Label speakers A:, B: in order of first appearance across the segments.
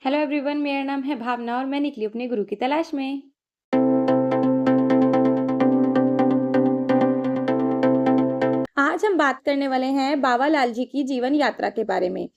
A: Hello everyone, मेरा नाम है भावना और मैं निकली अपने गुरु की तलाश में। आज हम बात करने वाले हैं बाबा लाल जी की जीवन यात्रा के बारे में।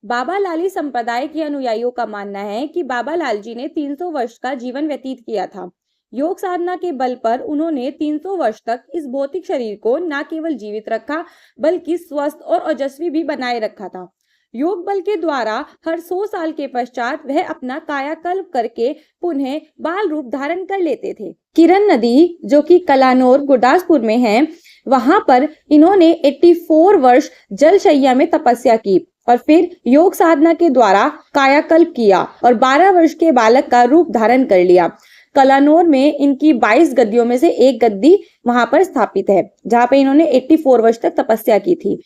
A: बाबा लाली संप्रदाय के अनुयायियों का मानना है कि बाबा लाल जी ने 300 वर्ष का जीवन व्यतीत किया था। योग साधना के बल पर उन्होंने 300 वर्ष तक इस भौतिक शरीर को न केवल जीवित रखा बल्कि स्वस्थ और ओजस्वी भी बनाए रखा था। योग बल के द्वारा हर 100 साल के पश्चात वह अपना कायाकल्प करके पुनः बाल रूप धारण कर लेते थे। किरण नदी, जो कि कलानौर गुरदासपुर में है, वहां पर इन्होंने 84 वर्ष जलशैया में तपस्या की और फिर योग साधना के द्वारा कायाकल्प किया और 12 वर्ष के बालक का रूप धारण कर लिया। कलानौर में इनकी 22 गद्दियों में से एक गद्दी वहां पर स्थापित है, जहां पे इन्होंने 84 वर्ष तक तपस्या की थी।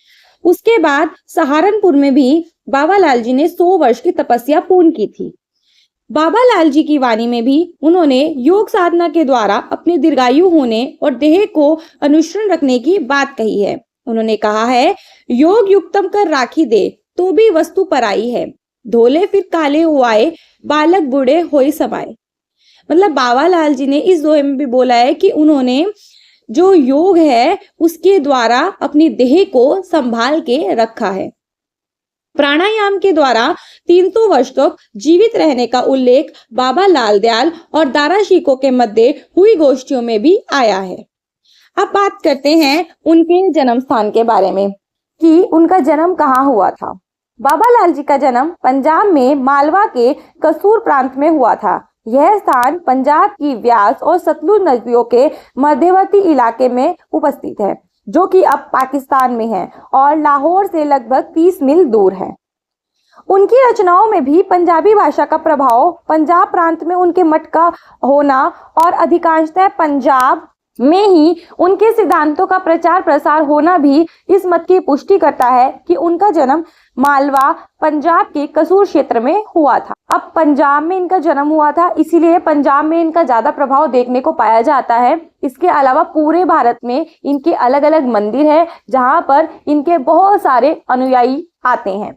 A: उसके बाद सहारनपुर में भी बाबा लाल जी ने 100 वर्ष की तपस्या पूर्ण की थी। बाबा लाल जी की वाणी में भी उन्होंने योग साधना के द्वारा अपने दीर्घायु होने और देह को अनुश्रण रखने की बात कही है। उन्होंने कहा है, योग युक्तम कर राखी दे तो भी वस्तु पराई है, धोले फिर काले हुआए बालक बूढ़े होई समाए। मतलब बाबा लाल जी ने इस दोहे में भी बोला है कि उन्होंने जो योग है उसके द्वारा अपनी देह को संभाल के रखा है। प्राणायाम के द्वारा 300 वर्ष तक जीवित रहने का उल्लेख बाबा लाल दयाल और दारा शिकोह के मध्य हुई गोष्ठियों में भी आया है। अब बात करते हैं उनके जन्म स्थान के बारे में कि उनका जन्म कहाँ हुआ था। बाबा लाल जी का जन्म पंजाब में मालवा के कसूर प्रांत में हुआ था। यह स्थान पंजाब की व्यास और सतलुज नदियों के मध्यवर्ती इलाके में उपस्थित है, जो कि अब पाकिस्तान में है और लाहौर से लगभग 30 मील दूर है। उनकी रचनाओं में भी पंजाबी भाषा का प्रभाव, पंजाब प्रांत में उनके मठ का होना और अधिकांशतः पंजाब में ही उनके सिद्धांतों का प्रचार प्रसार होना भी इस मत की पुष्टि करता है कि उनका जन्म मालवा पंजाब के कसूर क्षेत्र में हुआ था। अब पंजाब में इनका जन्म हुआ था, इसीलिए पंजाब में इनका ज्यादा प्रभाव देखने को पाया जाता है। इसके अलावा पूरे भारत में इनके अलग अलग मंदिर है जहां पर इनके बहुत सारे अनुयायी आते हैं।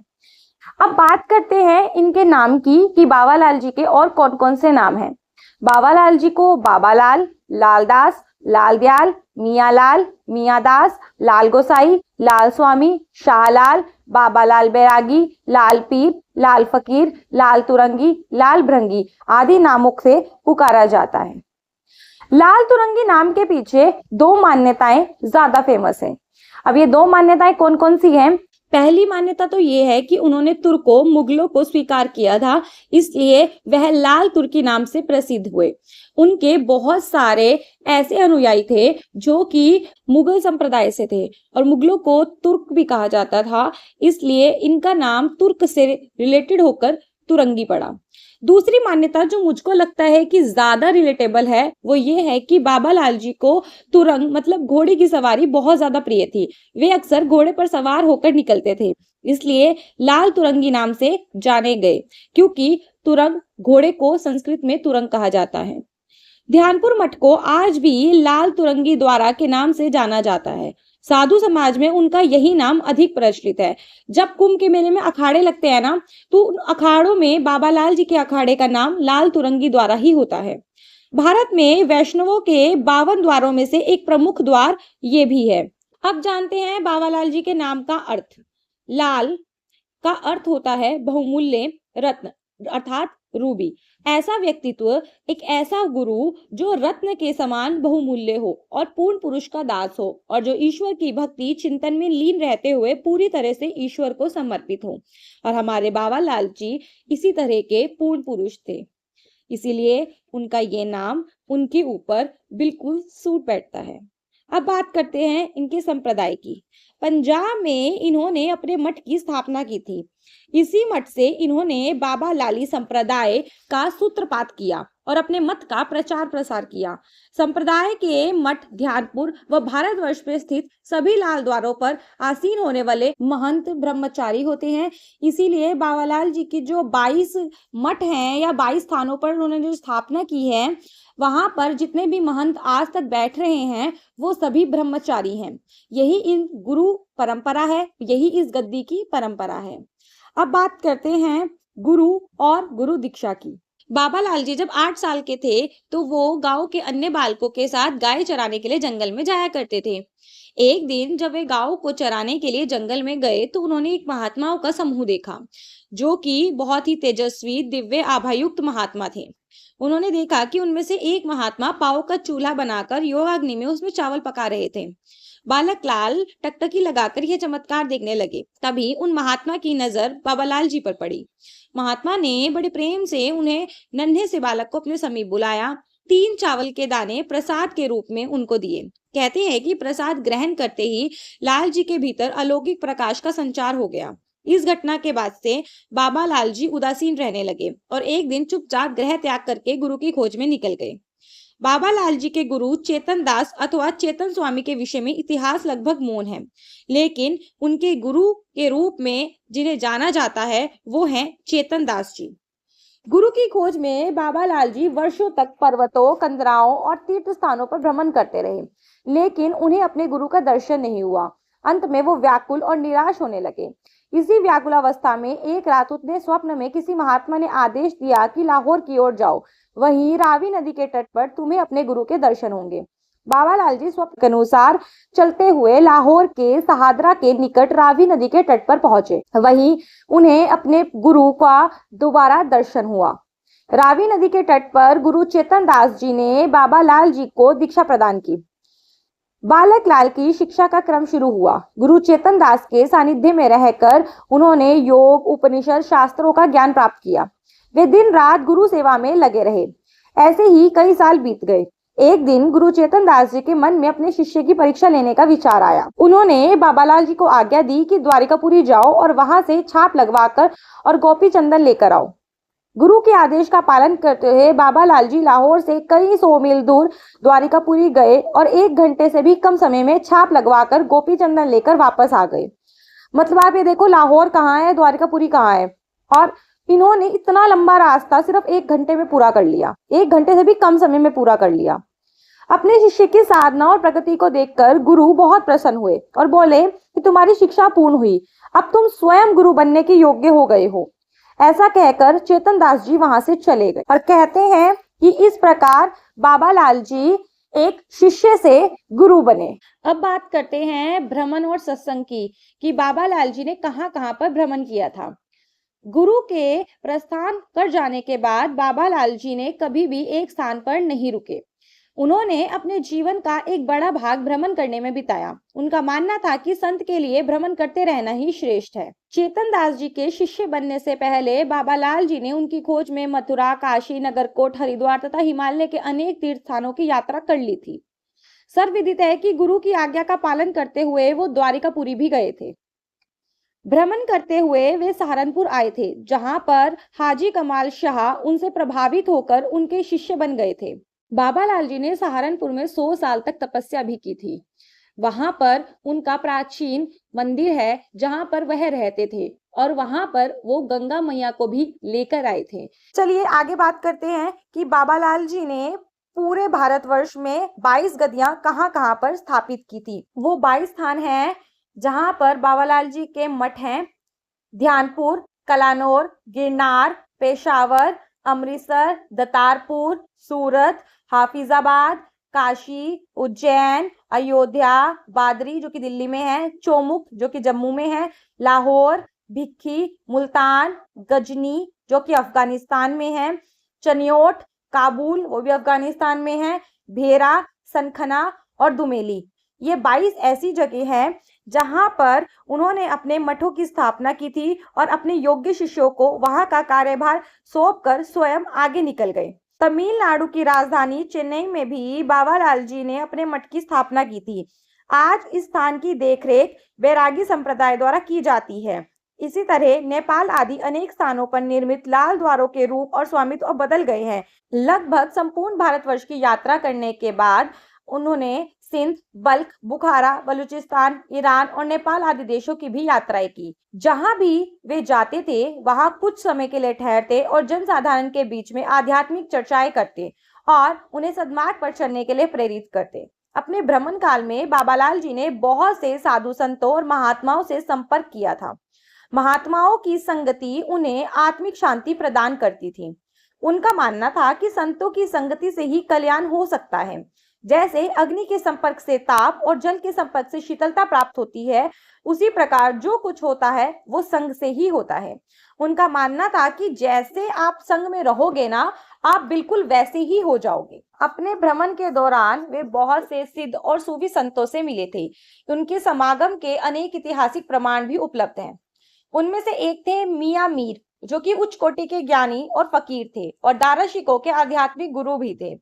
A: अब बात करते हैं इनके नाम की कि बाबा लाल जी के और कौन कौन से नाम हैं। बाबा लाल जी को बाबा लाल, लालदास, लाल दयाल, मियाँ लाल, मियाँ दास, लाल गोसाई, लाल स्वामी, शाहलाल, बाबा लाल बैरागी, लाल पीर, लाल फकीर, लाल तुरंगी, लाल भृंगी आदि नामों से पुकारा जाता है। लाल तुरंगी नाम के पीछे दो मान्यताएं ज्यादा फेमस हैं। अब ये दो मान्यताएं कौन कौन सी हैं? पहली मान्यता तो ये है कि उन्होंने तुर्कों मुगलों को स्वीकार किया था, इसलिए वह लाल तुर्की नाम से प्रसिद्ध हुए। उनके बहुत सारे ऐसे अनुयायी थे जो कि मुगल संप्रदाय से थे और मुगलों को तुर्क भी कहा जाता था, इसलिए इनका नाम तुर्क से रिलेटेड होकर तुरंगी पड़ा। दूसरी मान्यता जो मुझको लगता है कि ज्यादा रिलेटेबल है वो ये है कि बाबा लाल जी को तुरंग मतलब घोड़े की सवारी बहुत ज्यादा प्रिय थी। वे अक्सर घोड़े पर सवार होकर निकलते थे, इसलिए लाल तुरंगी नाम से जाने गए, क्योंकि तुरंग घोड़े को संस्कृत में तुरंग कहा जाता है। ध्यानपुर मठ को आज भी लाल तुरंगी द्वारा के नाम से जाना जाता है। साधु समाज में उनका यही नाम अधिक प्रचलित है। जब कुंभ के मेले में अखाड़े लगते हैं ना, तो उन अखाड़ों में बाबा लाल जी के अखाड़े का नाम लाल तुरंगी द्वारा ही होता है। भारत में वैष्णवों के 52 द्वारों में से एक प्रमुख द्वार ये भी है। अब जानते हैं बाबा लाल जी के नाम का अर्थ। लाल का अर्थ होता है बहुमूल्य रत्न अर्थात रूबी। ऐसा व्यक्तित्व, एक ऐसा गुरु जो रत्न के समान बहुमूल्य हो और पूर्ण पुरुष का दास हो और जो ईश्वर की भक्ति चिंतन में लीन रहते हुए पूरी तरह से ईश्वर को समर्पित हो। और हमारे बाबा लाल जी इसी तरह के पूर्ण पुरुष थे, इसीलिए उनका ये नाम उनके ऊपर बिल्कुल सूट बैठता है। अब बात करते हैं इनके संप्रदाय की। पंजाब में इन्होंने अपने मठ की स्थापना की थी। इसी मठ से इन्होंने बाबा लाली संप्रदाय का सूत्रपात किया और अपने मत का प्रचार प्रसार किया। संप्रदाय के मठ ध्यानपुर व भारतवर्ष में स्थित सभी लाल द्वारों पर आसीन होने वाले महंत ब्रह्मचारी होते हैं। इसीलिए बाबा लाल जी की जो 22 मठ हैं या 22 स्थानों पर उन्होंने जो स्थापना की है, वहां पर जितने भी महंत आज तक बैठ रहे हैं वो सभी ब्रह्मचारी हैं। यही इन गुरु परंपरा है, यही इस गद्दी की परंपरा है। अब बात करते हैं गुरु और गुरु दीक्षा की। बाबा लाल जी जब 8 साल के थे तो वो गांव के अन्य बालकों के साथ गाय चराने के लिए जंगल में जाया करते थे। एक दिन जब वे गांव को चराने के लिए जंगल में गए तो उन्होंने एक महात्माओं का समूह देखा, जो कि बहुत ही तेजस्वी, दिव्य, आभायुक्त महात्मा थे। उन्होंने देखा कि उनमें से एक महात्मा पाव का चूल्हा बनाकर योगाग्नि में उसमें चावल पका रहे थे। बालक लाल टकटकी लगाकर यह चमत्कार देखने लगे। तभी उन महात्मा की नजर बाबा लाल जी पर पड़ी। महात्मा ने बड़े प्रेम से उन्हें नन्हे से बालक को अपने समीप बुलाया, 3 चावल के दाने प्रसाद के रूप में उनको दिए। कहते हैं कि प्रसाद ग्रहण करते ही लाल जी के भीतर अलौकिक प्रकाश का संचार हो गया। इस घटना के बाद से बाबा लाल जी उदासीन रहने लगे और एक दिन चुपचाप गृह त्याग करके गुरु की खोज में निकल गए। बाबा लाल जी के गुरु चेतन दास अथवा चेतन स्वामी के विषय में इतिहास लगभग मौन है, लेकिन उनके गुरु के रूप में जिन्हें जाना जाता है वो हैं चेतन दास जी। गुरु की खोज में बाबा लाल जी वर्षों तक पर्वतों, कंदराओं और तीर्थ स्थानों पर भ्रमण करते रहे, लेकिन उन्हें अपने गुरु का दर्शन नहीं हुआ। अंत में वो व्याकुल और निराश होने लगे। इसी व्याकुलावस्था में एक रात उन्हें स्वप्न में किसी महात्मा ने आदेश दिया कि लाहौर की ओर जाओ, वहीं रावी नदी के तट पर तुम्हें अपने गुरु के दर्शन होंगे। बाबा लाल जी स्वप्न के अनुसार चलते हुए लाहौर के सहादरा के निकट रावी नदी के तट पर पहुंचे। वहीं उन्हें अपने गुरु का दोबारा दर्शन हुआ। रावी नदी के तट पर गुरु चेतन दास जी ने बाबा लाल जी को दीक्षा प्रदान की। बालक लाल की शिक्षा का क्रम शुरू हुआ। गुरु चेतन दास के सानिध्य में रहकर उन्होंने योग, उपनिषद, शास्त्रों का ज्ञान प्राप्त किया। वे दिन रात गुरु सेवा में लगे रहे। ऐसे ही कई साल बीत गए। एक दिन गुरु चेतन दास जी के मन में अपने शिष्य की परीक्षा लेने का विचार आया। उन्होंने बाबा लाल जी को आज्ञा दी कि द्वारिकापुरी जाओ और वहां से छाप लगवाकर और गोपी चंदन लेकर आओ। गुरु के आदेश का पालन करते हुए बाबा लाल जी लाहौर से कई 100 मील दूर द्वारिकापुरी गए और 1 घंटे से भी कम समय में छाप लगवाकर गोपी चंदन लेकर वापस आ गए। मतलब आप ये देखो, लाहौर कहाँ है, द्वारिकापुरी कहाँ है, और इन्होंने इतना लंबा रास्ता सिर्फ 1 घंटे में पूरा कर लिया। 1 घंटे से भी कम समय में पूरा कर लिया। अपने शिष्य की साधना और प्रगति को देखकर गुरु बहुत प्रसन्न हुए और बोले कि तुम्हारी शिक्षा पूर्ण हुई, अब तुम स्वयं गुरु बनने के योग्य हो गए हो। ऐसा कहकर चेतन दास जी वहां से चले गए और कहते हैं कि इस प्रकार बाबा लाल जी एक शिष्य से गुरु बने। अब बात करते हैं भ्रमण और सत्संग की, कि बाबा लाल जी ने कहां-कहां पर भ्रमण किया था। गुरु के प्रस्थान कर जाने के बाद बाबा लाल जी ने कभी भी एक स्थान पर नहीं रुके। उन्होंने अपने जीवन का एक बड़ा भाग भ्रमण करने में बिताया। उनका मानना था कि संत के लिए भ्रमण करते रहना ही श्रेष्ठ है। चेतन दास जी के शिष्य बनने से पहले बाबा लाल जी ने उनकी खोज में मथुरा, काशी, नगरकोट, हरिद्वार तथा हिमालय के अनेक तीर्थ स्थानों की यात्रा कर ली थी। सर्वविदित है कि गुरु की आज्ञा का पालन करते हुए वो द्वारिकापुरी भी गए थे। भ्रमण करते हुए वे सहारनपुर आए थे, जहां पर हाजी कमाल शाह उनसे प्रभावित होकर उनके शिष्य बन गए थे। बाबा लाल जी ने सहारनपुर में 100 साल तक तपस्या भी की थी। वहां पर उनका प्राचीन मंदिर है जहां पर वह रहते थे और वहां पर वो गंगा मैया को भी लेकर आए थे। चलिए आगे बात करते हैं कि बाबा लाल जी ने पूरे भारतवर्ष में 22 गद्दियां कहां-कहां पर स्थापित की थी। वो 22 स्थान हैं जहां पर बाबा लाल जी के मठ हैं। ध्यानपुर, कलानौर, गिरनार, पेशावर, अमृतसर, दतारपुर, सूरत, हाफिजाबाद, काशी, उज्जैन, अयोध्या, बादरी जो कि दिल्ली में है, चौमुख जो कि जम्मू में है, लाहौर, भिक्खी, मुल्तान, गजनी जो कि अफगानिस्तान में है, चनियोट, काबुल वो भी अफगानिस्तान में है, भेरा, सनखना और दुमेली। ये 22 ऐसी जगह हैं जहां पर उन्होंने अपने मठों की स्थापना की थी और अपने योग्य शिष्यों को वहां का कार्यभार सौंपकर स्वयं आगे निकल गए। तमिलनाडु की राजधानी चेन्नई में भी बाबा लाल जी ने अपने मठ की स्थापना की थी। आज इस स्थान की देखरेख बैरागी संप्रदाय द्वारा की जाती है। इसी तरह नेपाल आदि अनेक स्थानों पर निर्मित लाल द्वारों के रूप और स्वामित्व बदल गए हैं। लगभग संपूर्ण भारतवर्ष की यात्रा करने के बाद उन्होंने सिंध, बल्ख, बुखारा, बलूचिस्तान, ईरान और नेपाल आदि देशों की भी यात्राएं की। जहां भी वे जाते थे वहां कुछ समय के लिए ठहरते और जनसाधारण के बीच में आध्यात्मिक चर्चाएं करते और उन्हें सद्मार्ग पर चलने के लिए प्रेरित करते। अपने भ्रमण काल में बाबा लाल जी ने बहुत से साधु संतों और महात्माओं से संपर्क किया था। महात्माओं की संगति उन्हें आत्मिक शांति प्रदान करती थी। उनका मानना था कि संतों की संगति से ही कल्याण हो सकता है। जैसे अग्नि के संपर्क से ताप और जल के संपर्क से शीतलता प्राप्त होती है, उसी प्रकार जो कुछ होता है वो संग से ही होता है। उनका मानना था कि जैसे आप संग में रहोगे ना, आप बिल्कुल वैसे ही हो जाओगे। अपने भ्रमण के दौरान वे बहुत से सिद्ध और सूफी संतों से मिले थे। उनके समागम के अनेक ऐतिहासिक प्रमाण भी उपलब्ध हैं। उनमें से एक थे मियां मीर, जो कि उच्च कोटि के ज्ञानी और फकीर थे और दारा शिकोह के आध्यात्मिक गुरु भी थे।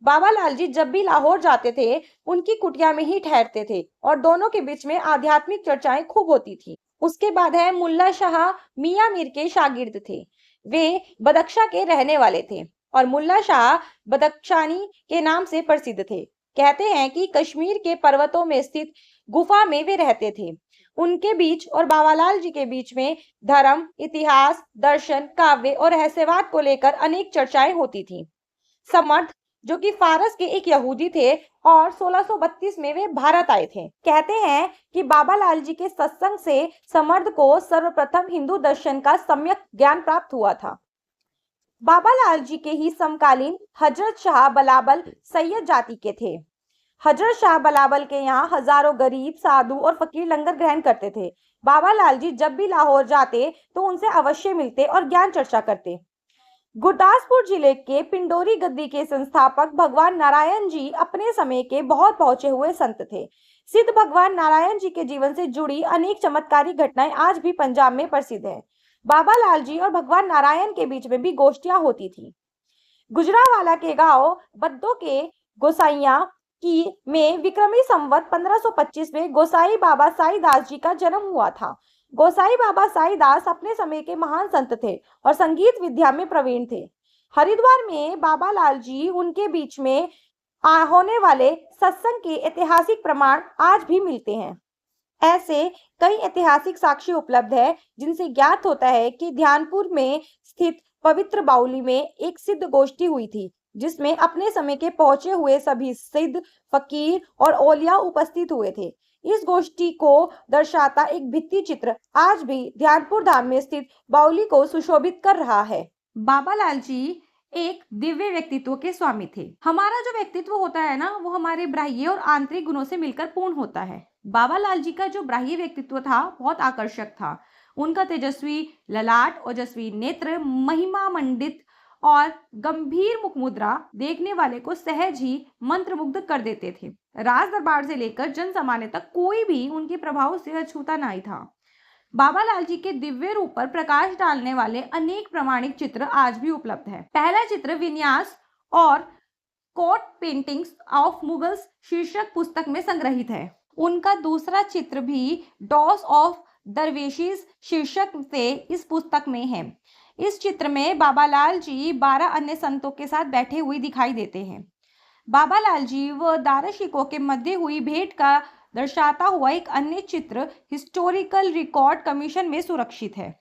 A: बाबा लाल जी जब भी लाहौर जाते थे, उनकी कुटिया में ही ठहरते थे और दोनों के बीच में आध्यात्मिक चर्चाएं खूब होती थी। उसके बाद है मुल्ला शाह, मियां मीर के शागिर्द थे। वे बदख्शा के रहने वाले थे और मुल्ला शाह बदख्शानी के नाम से प्रसिद्ध थे। कहते हैं कि कश्मीर के पर्वतों में स्थित गुफा में वे रहते थे। उनके बीच और बाबालाल जी के बीच में धर्म, इतिहास, दर्शन, काव्य और रहस्यवाद को लेकर अनेक चर्चाएं होती थी। समर्थ, जो कि फारस के एक यहूदी थे और 1632 में वे भारत आए थे, कहते हैं कि बाबालाल जी के सत्संग से समर्थ को सर्वप्रथम हिंदू दर्शन का सम्यक ज्ञान प्राप्त हुआ था। बाबालाल जी के ही समकालीन हजरत शाह बलाबल सैयद जाति के थे। हजरत शाह बलाबल के यहाँ हजारों गरीब, साधु और फकीर लंगर ग्रहण करते थे। बाबालाल जी जब भी लाहौर जाते तो उनसे अवश्य मिलते और ज्ञान चर्चा करते। गुरदासपुर जिले के पिंडोरी गद्दी के संस्थापक भगवान नारायण जी अपने समय के बहुत पहुंचे हुए संत थे। सिद्ध भगवान नारायण जी के जीवन से जुड़ी अनेक चमत्कारी घटनाएं आज भी पंजाब में प्रसिद्ध है। बाबालाल जी और भगवान नारायण के बीच में भी गोष्ठियां होती थी। गुजरावाला के गांव बद्दो के गोसाइया की में विक्रमी संवत 1525 में गोसाई बाबा साईदास जी का जन्म हुआ था। गोसाई बाबा साईदास अपने समय के महान संत थे और संगीत विद्या में प्रवीण थे। हरिद्वार में बाबालाल जी उनके बीच में होने वाले सत्संग के ऐतिहासिक प्रमाण आज भी मिलते हैं। ऐसे कई ऐतिहासिक साक्ष्य उपलब्ध है जिनसे ज्ञात होता है कि ध्यानपुर में स्थित पवित्र बाउली में एक सिद्ध गोष्ठी हुई थी, जिसमें अपने समय के पहुंचे हुए सभी सिद्ध, फकीर और औलिया उपस्थित हुए थे। इस गोष्ठी को दर्शाता एक भित्ति चित्र आज भी ध्यानपुर धाम में स्थित बाउली को सुशोभित कर रहा है। बाबालाल जी एक दिव्य व्यक्तित्व के स्वामी थे। हमारा जो व्यक्तित्व होता है ना, वो हमारे बाह्य और आंतरिक गुणों से मिलकर पूर्ण होता है। बाबालाल जी का जो बाह्य व्यक्तित्व था बहुत आकर्षक था। उनका तेजस्वी ललाट, ओजस्वी नेत्र, महिमा मंडित और गंभीर मुखमुद्रा देखने वाले को सहज ही मंत्रमुग्ध कर देते थे। राज दरबार से लेकर जन सामान्य तक कोई भी उनके प्रभाव से अछूता नहीं था। बाबालाल जी के दिव्य रूप पर प्रकाश डालने वाले अनेक प्रमाणिक चित्र आज भी उपलब्ध है। पहला चित्र विन्यास और कोट पेंटिंग्स ऑफ मुगल्स शीर्षक पुस्तक में संग्रहित है। उनका दूसरा चित्र भी डॉस ऑफ दरवेशीज शीर्षक से इस पुस्तक में है। इस चित्र में बाबालाल जी 12 अन्य संतों के साथ बैठे हुए दिखाई देते हैं। बाबालाल जी व दारा शिकोह के मध्य हुई भेंट का दर्शाता हुआ एक अन्य चित्र हिस्टोरिकल रिकॉर्ड कमीशन में सुरक्षित है।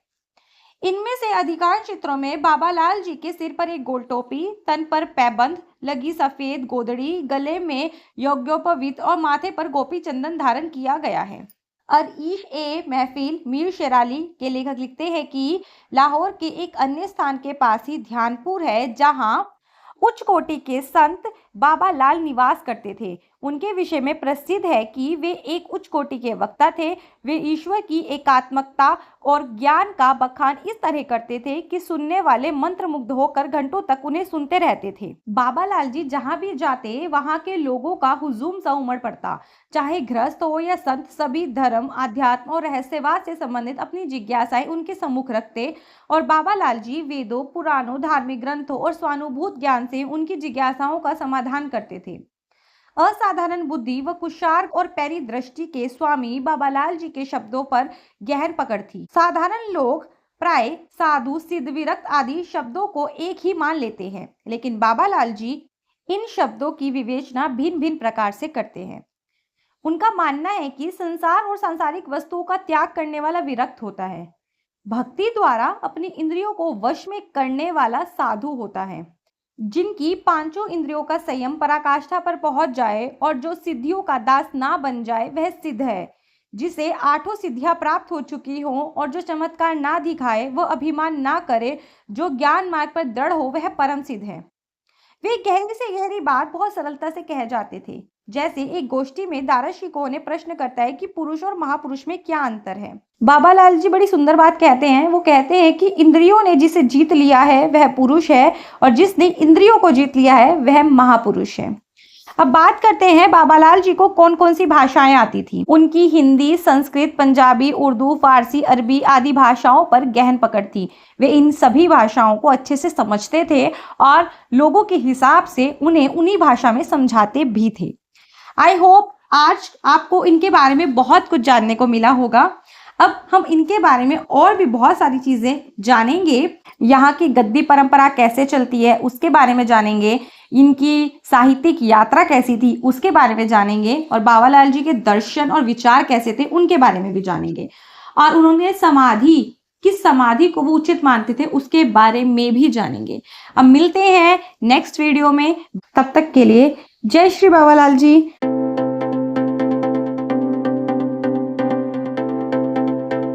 A: इनमें से अधिकांश चित्रों में बाबालाल जी के सिर पर एक गोल टोपी, तन पर पैबंद लगी सफेद गोदड़ी, गले में यज्ञोपवीत और माथे पर गोपी चंदन धारण किया गया है। अरईश ए महफिल मीर शेराली के लेखक लिखते हैं कि लाहौर के एक अन्य स्थान के पास ही ध्यानपुर है, जहां उच्च कोटि के संत बाबालाल निवास करते थे। उनके विषय में प्रसिद्ध है कि वे एक उच्च कोटि के वक्ता थे। वे ईश्वर की एकात्मकता और ज्ञान का बखान इस तरह करते थे कि सुनने वाले मंत्रमुग्ध होकर घंटों तक उन्हें सुनते रहते थे। बाबालाल जी जहां भी जाते वहां के लोगों का हुजूम सा उमड़ पड़ता। चाहे गृहस्थ हो या संत, सभी धर्म, अध्यात्म और रहस्यवाद से संबंधित अपनी जिज्ञासाएं उनके सम्मुख रखते और बाबालाल जी वेदों, पुराणों, धार्मिक ग्रंथों और स्वानुभूत ज्ञान से उनकी जिज्ञासाओं का समाधान करते थे। असाधारण बुद्धि व कुशार और पैरी दृष्टि के स्वामी बाबालाल जी के शब्दों पर गहन पकड़ थी। साधारण लोग प्राय साधु, सिद्ध, विरक्त आदि शब्दों को एक ही मान लेते हैं, लेकिन बाबालाल जी इन शब्दों की विवेचना भिन्न भिन्न प्रकार से करते हैं। उनका मानना है कि संसार और सांसारिक वस्तुओं का त्याग करने वाला विरक्त होता है। भक्ति द्वारा अपनी इंद्रियों को वश में करने वाला साधु होता है। जिनकी पांचों इंद्रियों का संयम पराकाष्ठा पर पहुंच जाए और जो सिद्धियों का दास ना बन जाए, वह सिद्ध है। जिसे 8 सिद्धियां प्राप्त हो चुकी हो और जो चमत्कार ना दिखाए, वह अभिमान ना करे, जो ज्ञान मार्ग पर दृढ़ हो, वह परम सिद्ध है। वे गहरी से गहरी बात बहुत सरलता से कह जाते थे। जैसे एक गोष्ठी में दार्शनिकों ने प्रश्न करता है कि पुरुष और महापुरुष में क्या अंतर है। बाबा लाल जी बड़ी सुंदर बात कहते हैं। वो कहते हैं कि इंद्रियों ने जिसे जीत लिया है वह पुरुष है, और जिसने इंद्रियों को जीत लिया है वह महापुरुष है। अब बात करते हैं बाबा लाल जी को कौन कौन सी भाषाएं आती थी। उनकी हिंदी, संस्कृत, पंजाबी, उर्दू, फारसी, अरबी आदि भाषाओं पर गहन पकड़ थी। वे इन सभी भाषाओं को अच्छे से समझते थे और लोगों के हिसाब से उन्हें उन्हीं भाषा में समझाते भी थे। आई होप आज आपको इनके बारे में बहुत कुछ जानने को मिला होगा। अब हम इनके बारे में और भी बहुत सारी चीजें जानेंगे। यहाँ की गद्दी परंपरा कैसे चलती है उसके बारे में जानेंगे, इनकी साहित्यिक यात्रा कैसी थी उसके बारे में जानेंगे, और बाबा लाल जी के दर्शन और विचार कैसे थे उनके बारे में भी जानेंगे, और उन्होंने किस समाधि को वो उचित मानते थे उसके बारे में भी जानेंगे। अब मिलते हैं नेक्स्ट वीडियो में, तब तक के लिए जय श्री बाबा लाल जी।